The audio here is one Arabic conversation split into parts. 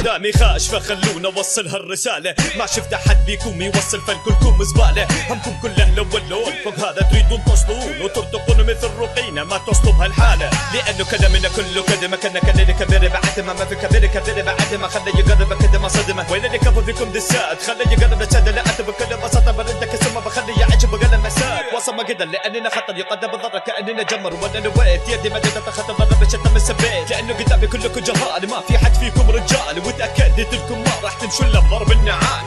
قدامي خاش فخلونا وصل هالرسالة. ما شفت أحد فيكم يوصل فالكلكم زبالة. همكم كله لون لون فوق هذا تريدون تصلون وترتقون مثل رقينا ما تصلوا بهالحالة. لأنه كلامنا كله كذب كنا كلنا كبير بعد ما في كبير بعد ما خلى يقرب كذا ما صدمه. وين اللي كفى فيكم دسات خلى يقرب لشاد لا أنت بكل بساطة بردك اسمه بخلي يعجب قلم مسات. وصل ما قدر لأننا خطر يقدم بالضرر كأننا جمر وأنا نويت يدي ما جدت أخذت ضرب شتم السبيت. لأنه قدامي كلكم جهال ما في حد فيكم رجال وتأكدت لكم ما راح تمشوا إلا بضرب النعال.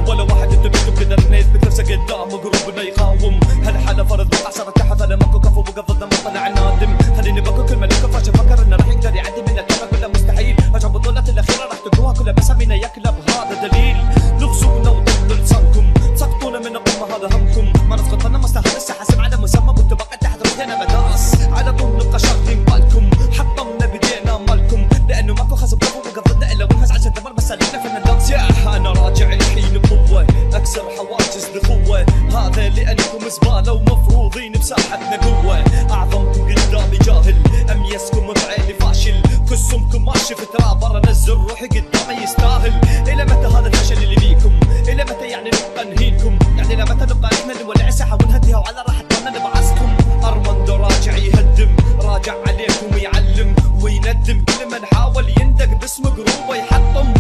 ولا واحد انتو منكم قدر انه يثبت نفسه قدام وقلوبنا يقاوم. هالحالة فرض وحصر تحت انا ماكو كفو وقفضنا ما طلع نادم. خليني باكل كلمة لكم فاشل فكر انه راح يقدر يعدي منا ترى كله مستحيل. رجع بطولة الاخيرة راح تلقوها كلها بس همينا يكلب هذا دليل. نغزونا وضلوا لسانكم سقطونا من القمة هذا همكم. ما نسقط انا مستحيل لسه حاسب على مسمى وانتو بقى تحت رجلينا مداس. على طول نبقى شاغلين بالكم حطمنا بدينا مالكم. لانه ماكو خصم كفو وقفضنا الا ونهز عشان دمر بس علينا في النداس. انا راجع الحين بقوة اكسر حواجز الاخوة. هذا لانكم زبالة ومفروضين بساحتنا قوة. اعظمكم قدامي جاهل اميزكم بعيني فاشل. كسمكم ماشي في تراب برا نزل روحي قدامي يستاهل. الى متى هذا الفشل اللي بيكم؟ الى متى يعني نبقى نهينكم؟ يعني الى متى نبقى نحن نولع ساحة ونهديها وعلى راحتنا نبعثكم؟ ارمندو راجع يهدم راجع عليكم يعلم ويندم. كل من حاول يندق باسم قروبه يحطم.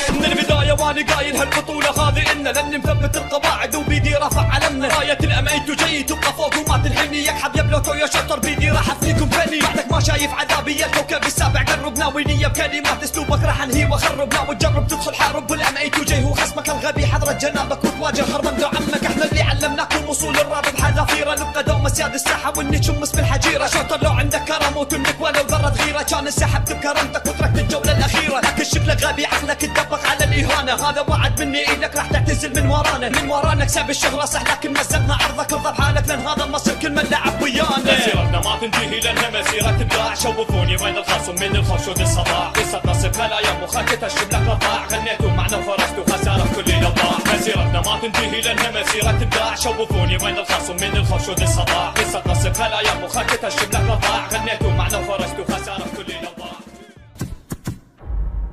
من البداية وانا قايل هالبطولة هذه إلنا لاني مثبت القواعد وبيدي رافع علمنا. راية الأمعيت وجاي تبقى فوق وما تلهمني. يكحب يا بلوتو يا شطر بيدي راح أفنيكم فني. بعدك ما شايف عذابي يا الكوكب السابع قربنا ونية بكلمات اسلوبك راح انهي واخربنا. وتجرب تدخل حارب والأمعيت وجاي هو خصمك الغبي حضرة جنابك وتواجه هرمندو عمك. احنا اللي علمناكم وصول الراب بحذافيره. نبقى دوم سياد الساحة واني تشمس بالحجيرة. شاطر لو عندك كرم وتملك ولو ذرة غيرة. كان انسحبت بكرامتك وتركت الجولة الأخيرة. لكن شكلك غبي عقلك تدبق على الإهانة. هذا وعد مني إلك راح تعتزل من ورانا كسب الشهرة صح لكن مزقنا عرضك ارضى بحالك لان هذا النصر كل من لعب ويانا. مسيرتنا ما تنتهي لانها مسيرة ابداع. شوفوني وين الخصم من الخشود الصداع. قصة نصب هلا يا مخك تشرب لك رضاع. غنيتوا معنا وفرجتوا خسارة في كل الاوضاع. مسيرتنا ما تنتهي لانها مسيرة ابداع. شوفوني وين الخصم من الخشود الصداع. قصة نصب هلا يا مخك تشرب لك رضاع. غنيتوا معنا وفرجتوا خسارة في كل الاوضاع.